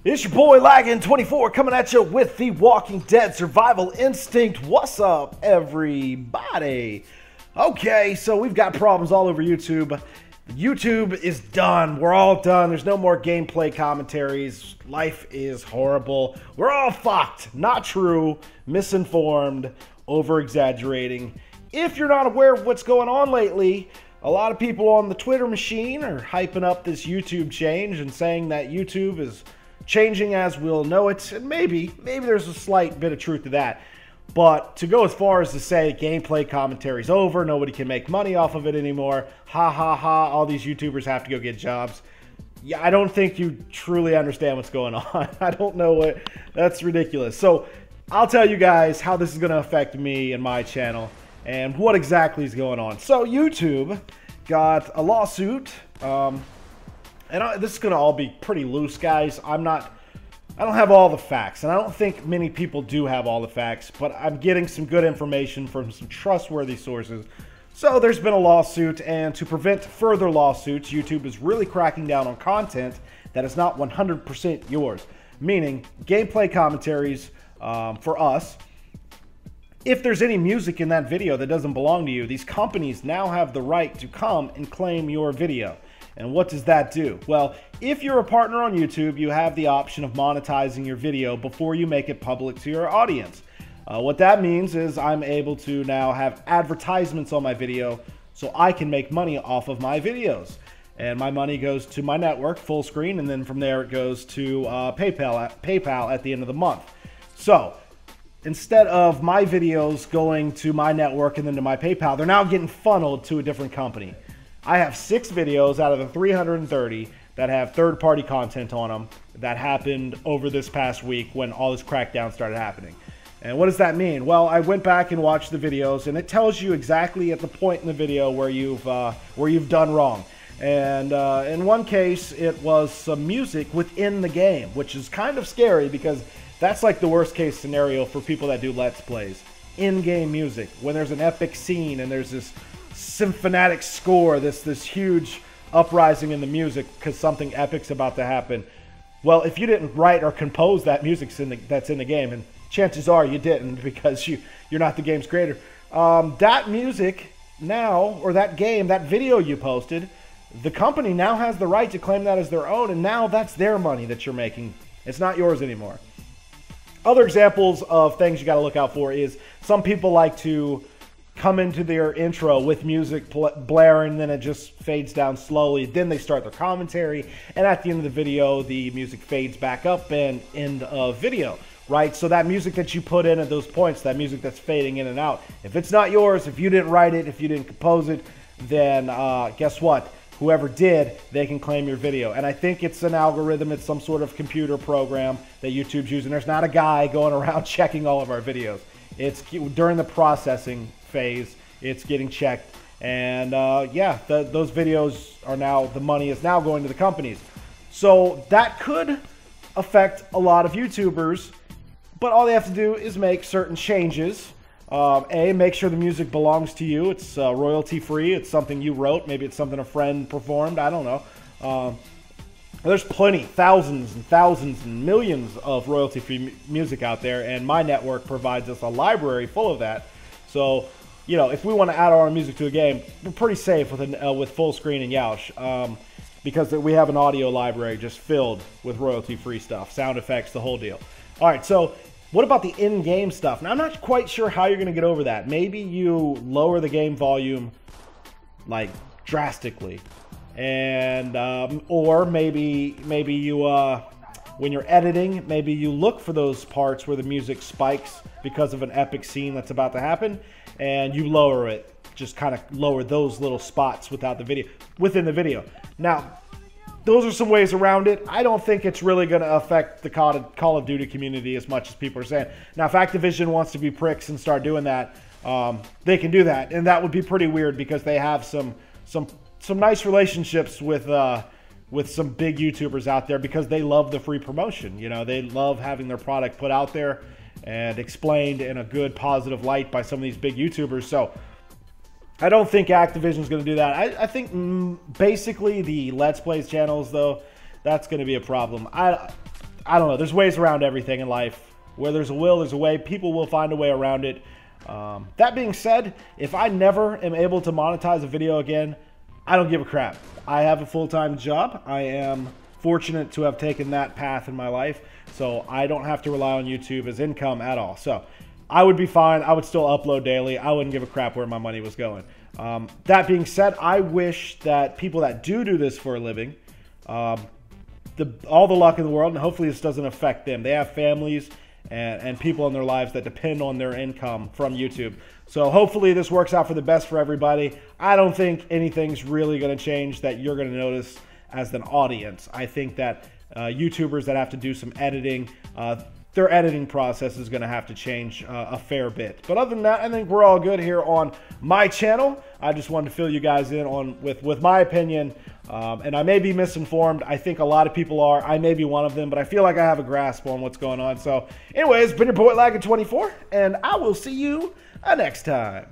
It's your boy Laggin24 coming at you with the Walking Dead Survival Instinct. What's up, everybody? Okay, so we've got problems all over YouTube. YouTube is done. We're all done. There's no more gameplay commentaries. Life is horrible. We're all fucked. Not true. Misinformed. Over-exaggerating. If you're not aware of what's going on lately, a lot of people on the Twitter machine are hyping up this YouTube change and saying that YouTube is changing as we'll know it. And maybe there's a slight bit of truth to that. But to go as far as to say gameplay commentary's over, nobody can make money off of it anymore, ha ha ha, all these YouTubers have to go get jobs. Yeah, I don't think you truly understand what's going on. I don't know what, that's ridiculous. So I'll tell you guys how this is going to affect me and my channel and what exactly is going on. So YouTube got a lawsuit, and this is going to all be pretty loose, guys. I don't have all the facts, and I don't think many people do have all the facts, but I'm getting some good information from some trustworthy sources. So there's been a lawsuit, and to prevent further lawsuits, YouTube is really cracking down on content that is not 100% yours, meaning gameplay commentaries for us. If there's any music in that video that doesn't belong to you, these companies now have the right to come and claim your video. And what does that do? Well, if you're a partner on YouTube, you have the option of monetizing your video before you make it public to your audience. What that means is I'm able to now have advertisements on my video so I can make money off of my videos. And my money goes to my network, full screen, and then from there it goes to PayPal at the end of the month. So instead of my videos going to my network and then to my PayPal, they're now getting funneled to a different company. I have 6 videos out of the 330 that have third-party content on them that happened over this past week when all this crackdown started happening. And what does that mean? Well, I went back and watched the videos, and it tells you exactly at the point in the video where you've done wrong. And in one case, it was some music within the game, which is kind of scary because that's like the worst-case scenario for people that do Let's Plays. In-game music, when there's an epic scene and there's this symphonetic score, this huge uprising in the music because something epic's about to happen. Well, if you didn't write or compose that music that's in the game, and chances are you didn't because you're not the game's creator, that music now, or that game, that video you posted, the company now has the right to claim that as their own, and now that's their money that you're making. It's not yours anymore. Other examples of things you got to look out for is some people like to come into their intro with music blaring, then it just fades down slowly. Then they start their commentary, and at the end of the video, the music fades back up and end of video, right? So that music that you put in at those points, that music that's fading in and out, if it's not yours, if you didn't write it, if you didn't compose it, then guess what? Whoever did, they can claim your video. And I think it's an algorithm, it's some sort of computer program that YouTube's using. There's not a guy going around checking all of our videos. It's during the processing phase, it's getting checked, and yeah, those videos are now, the money is now going to the companies. So that could affect a lot of YouTubers, but all they have to do is make certain changes. Make sure the music belongs to you. It's royalty free. It's something you wrote. Maybe it's something a friend performed. I don't know. There's plenty, thousands and thousands and millions of royalty-free music out there, and my network provides us a library full of that. So, you know, if we want to add our own music to a game, we're pretty safe with full screen and Yoush, because we have an audio library just filled with royalty-free stuff, sound effects, the whole deal. All right, so what about the in-game stuff? Now, I'm not quite sure how you're going to get over that. Maybe you lower the game volume, like, drastically. And or maybe you when you're editing, maybe you look for those parts where the music spikes because of an epic scene that's about to happen, and you lower it, just kind of lower those little spots within the video. Now, those are some ways around it. I don't think it's really going to affect the Call of Duty community as much as people are saying. Now, if Activision wants to be pricks and start doing that, they can do that, and that would be pretty weird because they have some nice relationships with some big YouTubers out there because they love the free promotion. You know, they love having their product put out there and explained in a good, positive light by some of these big YouTubers. So I don't think Activision's going to do that. I think basically the Let's Plays channels, though, that's going to be a problem. I I don't know. There's ways around everything in life. Where there's a will, there's a way. People will find a way around it. That being said, if I never am able to monetize a video again, I don't give a crap. I have a full-time job. I am fortunate to have taken that path in my life, so I don't have to rely on YouTube as income at all. So I would be fine. I would still upload daily. I wouldn't give a crap where my money was going. That being said, I wish that people that do this for a living, all the luck in the world, and hopefully this doesn't affect them. They have families and people in their lives that depend on their income from YouTube. So hopefully this works out for the best for everybody. I don't think anything's really going to change that you're going to notice as an audience. I think that YouTubers that have to do some editing, their editing process is going to have to change a fair bit. But other than that, I think we're all good here on my channel. I just wanted to fill you guys in on with my opinion. And I may be misinformed. I think a lot of people are. I may be one of them, but I feel like I have a grasp on what's going on. So anyways, been your boy Lagging 24, and I will see you next time.